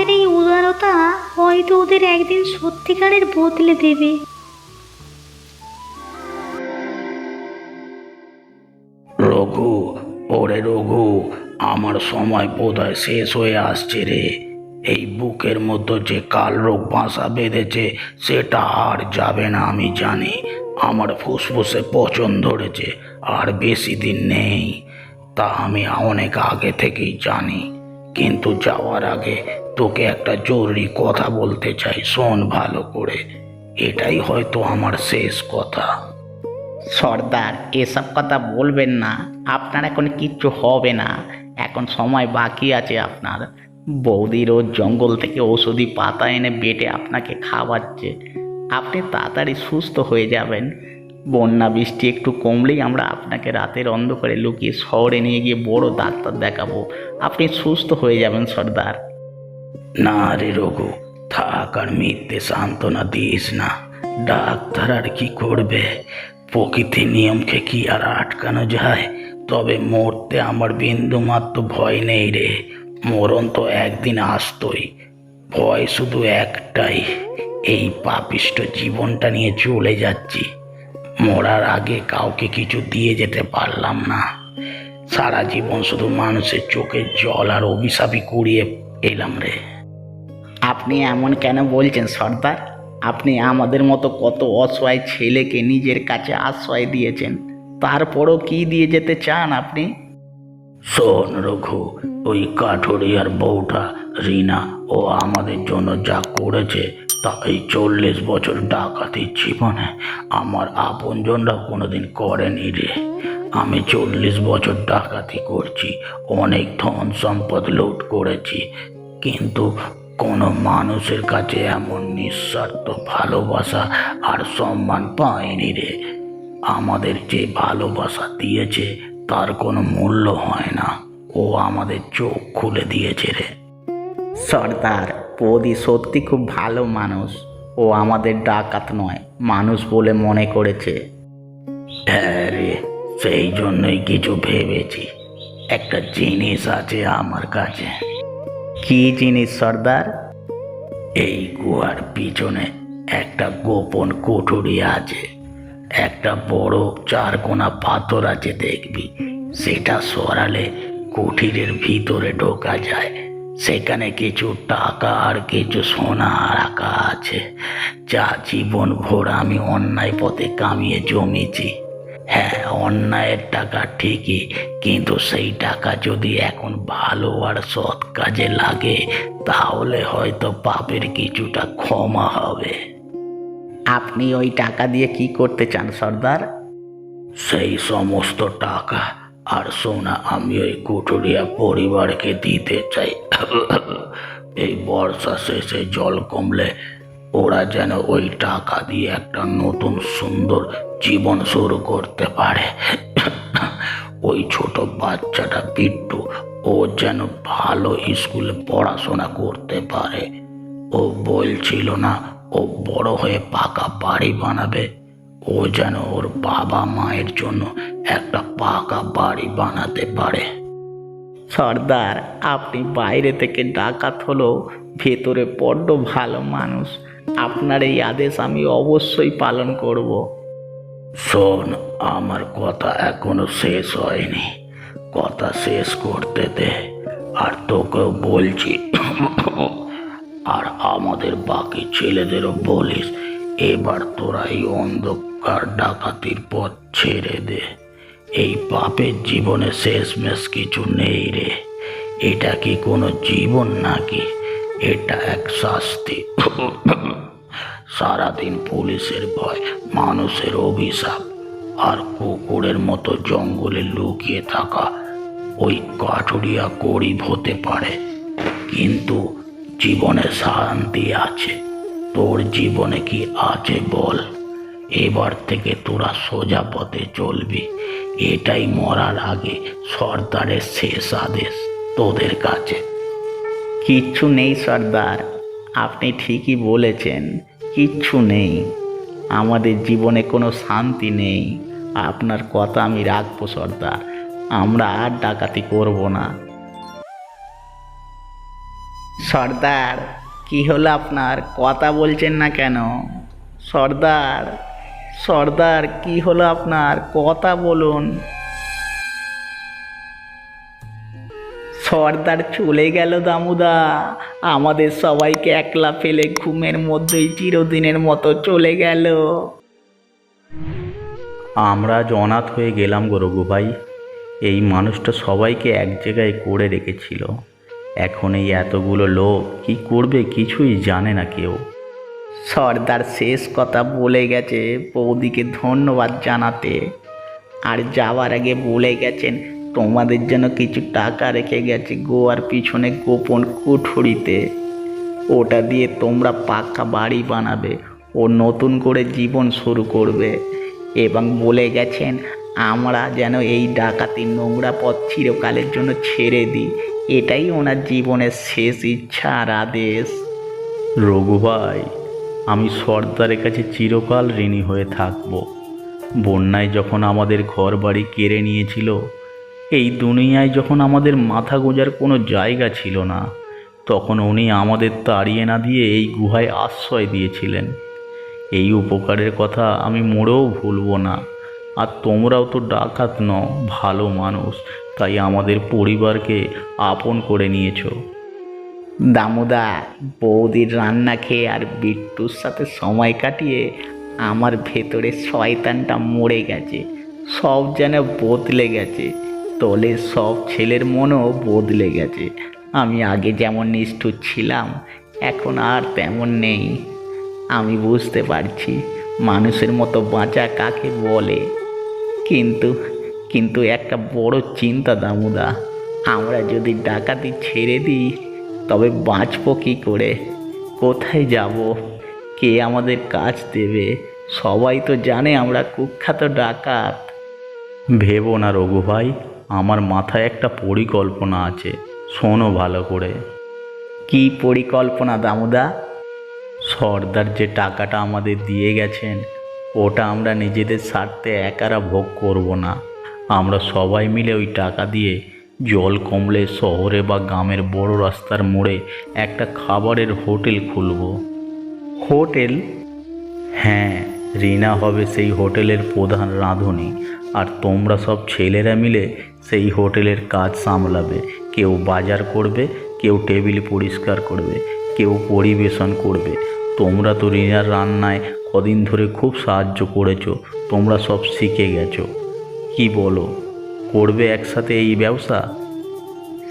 আমাদের এই উদারতা হয়তো ওদের একদিন সত্যিকারের বদলে দেবে। রঘু, ওরে রঘু, আমার সময় বোধহয় শেষ হয়ে আসছে রে। এই বুকের মধ্যে যে কাল রোগ বাসা বেঁধেছে সেটা আর যাবে না আমি জানি। আমার ফুসফুসে পচন ধরেছে, আর বেশি দিন নেই, তা আমি অনেক আগে থেকেই জানি। কিন্তু যাওয়ার আগে তোকে একটা জরুরি কথা বলতে চাই, শোন ভালো করে। এটাই হয়তো আমার শেষ কথা। সর্দার, এসব কথা বলবেন না। আপনার এখন কিচ্ছু হবে না, এখন সময় বাকি আছে আপনার। বৌদি রোজ জঙ্গল থেকে ঔষধি পাতা এনে বেটে আপনাকে খাওয়াচ্ছে। আপনি তাড়াতাড়ি সুস্থ হয়ে যাবেন। বন্যা বৃষ্টি একটু কমলেই আমরা আপনাকে রাতের অন্ধকারে লুকিয়ে শহরে নিয়ে গিয়ে বড় ডাক্তার দেখাবো। আপনি সুস্থ হয়ে যাবেন সর্দার। না রে রঘু, থাক আর মিথ্যে সান্ত্বনা দিস না। ডাক্তার আর কি করবে? প্রকৃতির নিয়মকে কি আর আটকানো যায়? তবে মরতে আমার বিন্দুমাত্র ভয় নেই রে। মরণ তো একদিন আসতোই। ভয় শুধু একটাই, এই পাপিষ্ঠ জীবনটা নিয়ে চলে যাচ্ছি। মরার আগে কাউকে কিছু দিয়ে যেতে পারলাম না। সারা জীবন শুধু মানুষের চোখের জল আর অভিশাপই কুড়িয়ে এলাম রে। আপনি এমন কেন বলছেন সর্দার? আপনি আমাদের মতো কত অসহায় ছেলেকে নিজের কাছে আশ্রয় দিয়েছেন, তারপরও কি দিয়ে যেতে চান আপনি? শোন রঘু, ওই কাঠুরিয়ার বউটা রিনা ও আমাদের জন্য যা করেছে তা এই 40 বছর ডাকাতির জীবনে আমার আপনজনরা কোনোদিন করেনি রে। আমি 40 বছর ডাকাতি করছি, অনেক ধন সম্পদ লুট করেছি, কিন্তু কোনো মানুষের কাছে এমন নিঃস্বার্থ ভালোবাসা আর সম্মান পাইনি রে। আমাদের যে ভালোবাসা দিয়েছে তার কোনো মূল্য হয় না। ও আমাদের চোখ খুলে দিয়েছে রে। সর্দার, বৌদি সত্যি খুব ভালো মানুষ। ও আমাদের ডাকাত নয়, মানুষ বলে মনে করেছে। হ্যাঁ রে, সেই জন্যই কিছু ভেবেছি। একটা জিনিস আছে আমার কাছে। কি জিনিস সর্দার? এই গুহার পিছনে একটা গোপন কুঠুরি আছে। একটা বড় চারকোনা পাথর আছে দেখবি। সেটা সরালে কুঠিরের ভিতরে ঢোকা যায়। সেখানে কিছু টাকা আর কিছু সোনা রাখা আছে, যা জীবন ভোর আমি অন্যায় পথে কামিয়ে জমিয়েছি। হ্যাঁ, অন্যায়ের টাকা ঠিকই, কিন্তু সেই টাকা যদি এখন ভালো আর সৎ কাজে লাগে তাহলে হয়তো পাপের কিছুটা ক্ষমা হবে। আপনি ওই টাকা দিয়ে কি করতে চান সর্দার? সেই সমস্ত টাকা আর সোনা আমি ওই কুঠুরিয়া পরিবারকে দিতে চাই। এই বর্ষা শেষে জল কমলে ওরা যেন ওই টাকা দিয়ে একটা নতুন সুন্দর জীবন শুরু করতে পারে। ওই ছোট বাচ্চাটা বিট্টু, ও যেন ভালো স্কুলে পড়াশোনা করতে পারে। ও বলছিল না ও বড় হয়ে পাকা বাড়ি বানাবে। ও যেন ওর বাবা মায়ের জন্য একটা পাকা বাড়ি বানাতে পারে। সর্দার, আপনি বাইরে থেকে ডাকাত হলেও ভেতরে বড্ড ভালো মানুষ। আপনার এই আদেশ আমি অবশ্যই পালন করব। শোন, আমার কথা এখনো শেষ হয়নি। কথা শেষ করতে দে। আর তোকেও বলছি, আর আমাদের বাকি ছেলেদেরও বলিস, এবার তোরা এই অন্ধকার ডাকাতির পথ ছেড়ে দে। এই পাপের জীবনে শেষমেশ কিছু নেই রে। এটা কি কোনো জীবন নাকি? এটা এক শাস্তি। সারাদিন পুলিশের ভয়, মানুষের অভিশাপ, আর কুকুরের মতো জঙ্গলে লুকিয়ে থাকা ওই কাঠুরিয়া গরিব হতে পারে, কিন্তু জীবনে শান্তি আছে। তোর জীবনে কি আছে বল? এবার থেকে তোরা সোজা পথে চলবি। এটাই মরার আগে সর্দারের শেষ আদেশ তোদের কাছে। কিচ্ছু নেই সর্দার, আপনি ঠিকই বলেছেন, কিচ্ছু নেই। আমাদের জীবনে কোনো শান্তি নেই। আপনার কথা আমি রাখবো সর্দার, আমরা আর ডাকাতি করব না। সর্দার, কি হলো আপনার? কথা বলছেন না কেন? সর্দার, সর্দার, কি হলো আপনার? কথা বলুন। সর্দার চলে গেল দামুদা, আমাদের সবাইকে একলা ফেলে ঘুমের মধ্যেই চিরদিনের মতো চলে গেল। আমরা আজ অনাথ হয়ে গেলাম গো রঘু ভাই। এই মানুষটা সবাইকে এক জায়গায় করে রেখেছিল। এখন এই এতগুলো লোক কি করবে কিছুই জানে না কেউ। সর্দার শেষ কথা বলে গেছে বৌদিকে ধন্যবাদ জানাতে, আর যাওয়ার আগে বলে গেছেন তোমাদের জন্য কিছু টাকা রেখে গেছে গোয়ার পিছনে গোপন কুঠুরিতে। ওটা দিয়ে তোমরা পাকা বাড়ি বানাবে ও নতুন করে জীবন শুরু করবে। এবং বলে গেছেন আমরা যেন এই ডাকাতির নোংরা পথ চিরকালের জন্য ছেড়ে দিই। এটাই ওনার জীবনের শেষ ইচ্ছা আর আদেশ। রঘু ভাই, আমি সর্দারের কাছে চিরকাল ঋণী হয়ে থাকব। বন্যায় যখন আমাদের ঘর বাড়ি কেড়ে নিয়েছিল, এই দুনিয়ায় যখন আমাদের মাথা গোঁজার কোনো জায়গা ছিল না, তখন উনি আমাদের তাড়িয়ে না দিয়ে এই গুহায় আশ্রয় দিয়েছিলেন। এই উপকারের কথা আমি মোড়েও ভুলব না। আর তোমরাও তো ডাকাত নও, ভালো মানুষ, তাই আমাদের পরিবারকে আপন করে নিয়েছো। দামুদা, বৌদির রান্না খেয়ে আর বিট্টুর সাথে সময় কাটিয়ে আমার ভেতরে শয়তানটা মরে গেছে। সব যেন বদলে গেছে। দলের সব ছেলের মনও বদলে গেছে। আমি আগে যেমন নিষ্ঠুর ছিলাম, এখন আর তেমন নেই। আমি বুঝতে পারছি মানুষের মতো বাঁচা কাকে বলে। কিন্তু কিন্তু একটা বড় চিন্তা দামুদা, আমরা যদি ডাকাতি ছেড়ে দিই তবে বাঁচবো কী করে? কোথায় যাব? কে আমাদের কাজ দেবে? সবাই তো জানে আমরা কুখ্যাত ডাকাত। ভেবো না রঘু ভাই, আমার মাথায় একটা পরিকল্পনা আছে, শোনো ভালো করে। কি পরিকল্পনা দামুদা? সর্দার যে টাকাটা আমাদের দিয়ে গেছেন, ওটা আমরা নিজেদের স্বার্থে একারা ভোগ করব না। আমরা সবাই মিলে ওই টাকা দিয়ে জল কমলে শহরে বা গ্রামের বড় রাস্তার মোড়ে একটা খাবারের হোটেল খুলব। হোটেল? হ্যাঁ, রিনা হবে সেই হোটেলের প্রধান রাঁধুনি, আর তোমরা সব ছেলেরা মিলে সেই হোটেলের কাজ সামলাবে। কেউ বাজার করবে, কেউ টেবিল পরিষ্কার করবে, কেউ পরিবেশন করবে। তোমরা তো রিনার রান্নায় কদিন ধরে খুব সাহায্য করেছো, তোমরা সব শিখে গেছো। কি বলো, করবে একসাথে এই ব্যবসা?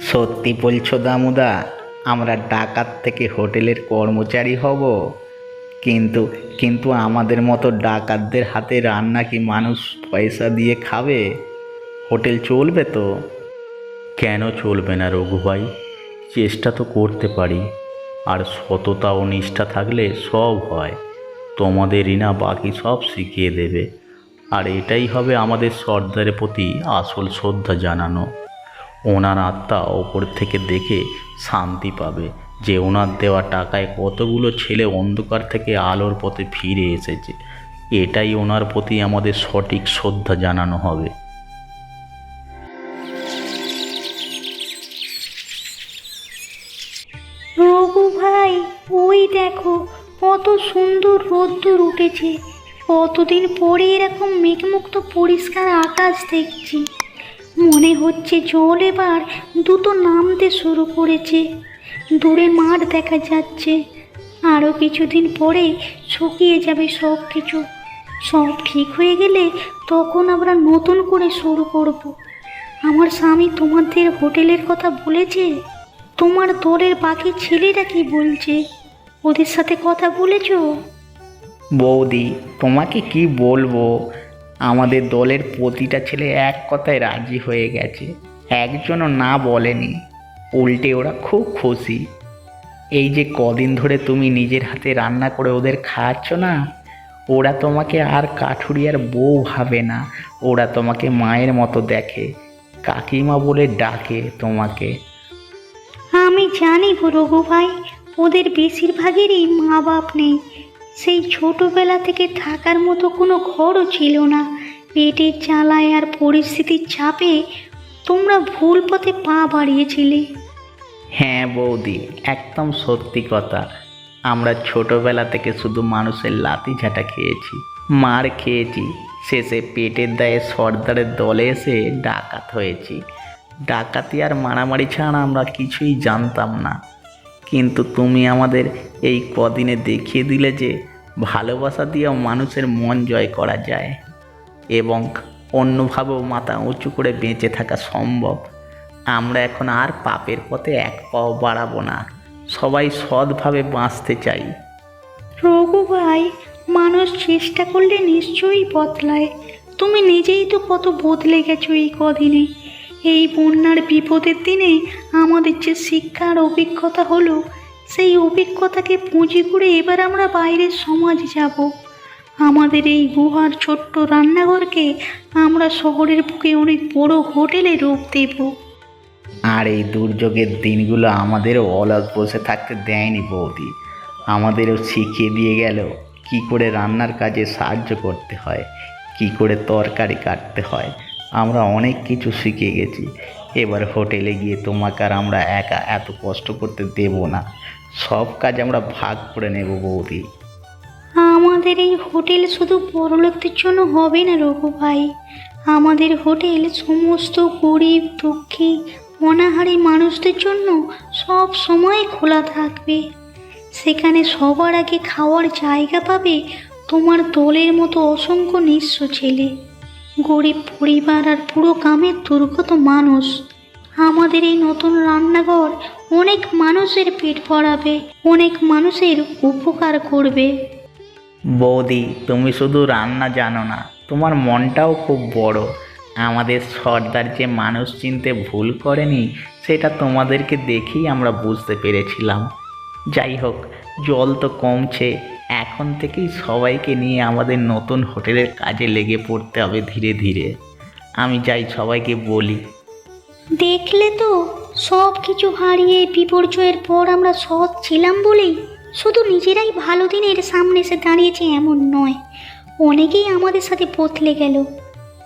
সত্যি বলছো দামুদা? আমরা ডাকাত থেকে হোটেলের কর্মচারী হব? কিন্তু কিন্তু আমাদের মতো ডাকাতদের হাতে রান্না কি মানুষ পয়সা দিয়ে খাবে? হোটেল চলবে তো? কেন চলবে না রঘু ভাই? চেষ্টা তো করতে পারি। আর সততা ও নিষ্ঠা থাকলে সব হয়। তোমাদের রিনা বাকি সব শিখিয়ে দেবে। আর এটাই হবে আমাদের সর্দারের প্রতি আসল শ্রদ্ধা জানানো। ওনার আত্মা ওপর থেকে দেখে শান্তি পাবে যে ওনার দেওয়া টাকায় কতগুলো ছেলে অন্ধকার থেকে আলোর পথে ফিরে এসেছে। এটাই ওনার প্রতি আমাদের সঠিক শ্রদ্ধা জানানো হবে। রঘু ভাই, ওই দেখো কত সুন্দর রোদ্দুর উঠেছে। কতদিন পরে এরকম মেঘমুক্ত পরিষ্কার আকাশ দেখছি। মনে হচ্ছে জল এবার দ্রুত নামতে শুরু করেছে। দূরে মাঠ দেখা যাচ্ছে। আরও কিছুদিন পরে শুকিয়ে যাবে সব কিছু। সব ঠিক হয়ে গেলে তখন আমরা নতুন করে শুরু করব। আমার স্বামী তোমাদের হোটেলের কথা বলেছে। তোমার দলের বাকি ছেলেরা কি বলছে? ওদের সাথে কথা বলেছো? বৌদি, তোমাকে কি বলবো, আমাদের দলের প্রতিটা ছেলে এক কথায় রাজি হয়ে গেছে। একজনও না বলেনি। উল্টে ওরা খুব খুশি। এই যে কদিন ধরে তুমি নিজের হাতে রান্না করে ওদের খাওয়াচ্ছ না, ওরা তোমাকে আর কাঠুরিয়ার বউ ভাবে না। ওরা তোমাকে মায়ের মতো দেখে, কাকিমা বলে ডাকে তোমাকে। আমি জানি গো রঘু ভাই, ওদের বেশিরভাগেরই মা বাপ নেই। সেই ছোটবেলা থেকে থাকার মতো কোনো ঘরও ছিল না। পেটের জ্বালায় আর পরিস্থিতির চাপে তোমরা ভুল পথে পা বাড়িয়েছিলে। হ্যাঁ বৌদি, একদম সত্যি কথা। আমরা ছোটবেলা থেকে শুধু মানুষের লাথি ঝাঁটা খেয়েছি, মার খেয়েছি, শেষে পেটের দায়ে সর্দারের দলে এসে ডাকাত হয়েছি। ডাকাতি আর মারামারি ছাড়া আমরা কিছুই জানতাম না। কিন্তু তুমি আমাদের এই কদিনে দেখিয়ে দিলে যে ভালোবাসা দিয়েও মানুষের মন জয় করা যায় এবং অন্যভাবেও মাথা উঁচু করে বেঁচে থাকা সম্ভব। আমরা এখন আর পাপের পথে এক পাও বাড়াবো না, সবাই সৎভাবে বাঁচতে চাই। রঘু ভাই, মানুষ চেষ্টা করলে নিশ্চয়ই বদলায়। তুমি নিজেই তো কত বদলে গেছো এই কদিনে। এই বন্যার বিপদের দিনে আমাদের যে শিক্ষার অভিজ্ঞতা হলো, সেই অভিজ্ঞতাকে পুঁজি করে এবার আমরা বাইরের সমাজে যাব। আমাদের এই গুহার ছোট্ট রান্নাঘরকে আমরা শহরের বুকে অনেক বড় হোটেলে রূপ দেব। আর এই দুর্যোগের দিনগুলো আমাদেরও অলস বসে থাকতে দেয়নি বৌদি, আমাদেরও শিখিয়ে দিয়ে গেল কি করে রান্নার কাজে সাহায্য করতে হয়, কি করে তরকারি কাটতে হয়। আমরা অনেক কিছু শিখে গেছি। এবার হোটেলে গিয়ে তোমাকে আর আমরা একা এত কষ্ট করতে দেব না, সব কাজ আমরা ভাগ করে নেব বৌদি। আমাদের এই হোটেল শুধু বড়লোকদের জন্য হবে না রঘু ভাই। আমাদের হোটেল সমস্ত গরিব, দুঃখী, অনাহারী মানুষদের জন্য সব সময় খোলা থাকবে। সেখানে সবার আগে খাওয়ার জায়গা পাবে তোমার দলের মতো অসংখ্য নিঃস্ব ছেলে, গরিব পরিবার আর পুরো গ্রামের দুর্গত মানুষ। আমাদের এই নতুন রান্নাঘর অনেক মানুষের পেট ভরাবে, অনেক মানুষের উপকার করবে। বৌদি, তুমি শুধু রান্না জানো না, তোমার মনটাও খুব বড়। আমাদের সর্দার যে মানুষ চিনতে ভুল করেনি সেটা তোমাদেরকে দেখেই আমরা বুঝতে পেরেছিলাম। যাই হোক, জল তো কমছে, এখন থেকেই সবাইকে নিয়ে আমাদের নতুন হোটেলের কাজে লেগে পড়তে হবে ধীরে ধীরে। আমি যাই, সবাইকে বলি। দেখলে তো, সব কিছু হারিয়ে বিপর্যয়ের পর আমরা সৎ ছিলাম বলেই শুধু নিজেরাই ভালো দিনের সামনে এসে দাঁড়িয়েছে এমন নয়, অনেকেই আমাদের সাথে বদলে গেল।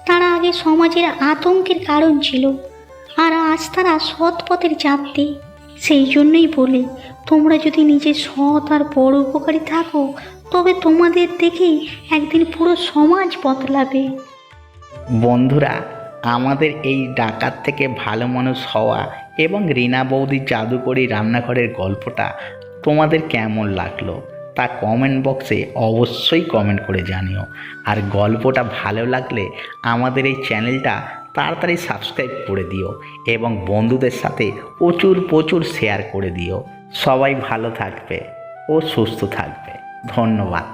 তারা আগে সমাজের আতঙ্কের কারণ ছিল, আর আজ তারা সৎ পথের যাত্রী। সেই জন্যই বলি, তোমরা যদি নিজে সৎ আর বড় উপকারী থাকো, তবে তোমাদের দেখেই একদিন পুরো সমাজ বদলাবে। বন্ধুরা, আমাদের এই ডাকাত থেকে ভালো মানুষ হওয়া এবং রীনা বৌদির জাদুকরি রান্নাঘরের গল্পটা তোমাদের কেমন লাগলো তা কমেন্ট বক্সে অবশ্যই কমেন্ট করে জানিও। আর গল্পটা ভালো লাগলে আমাদের এই চ্যানেলটা তাড়াতাড়ি সাবস্ক্রাইব করে দিও এবং বন্ধুদের সাথে প্রচুর প্রচুর শেয়ার করে দিও। সবাই ভালো থাকবে ও সুস্থ থাকবে। ধন্যবাদ।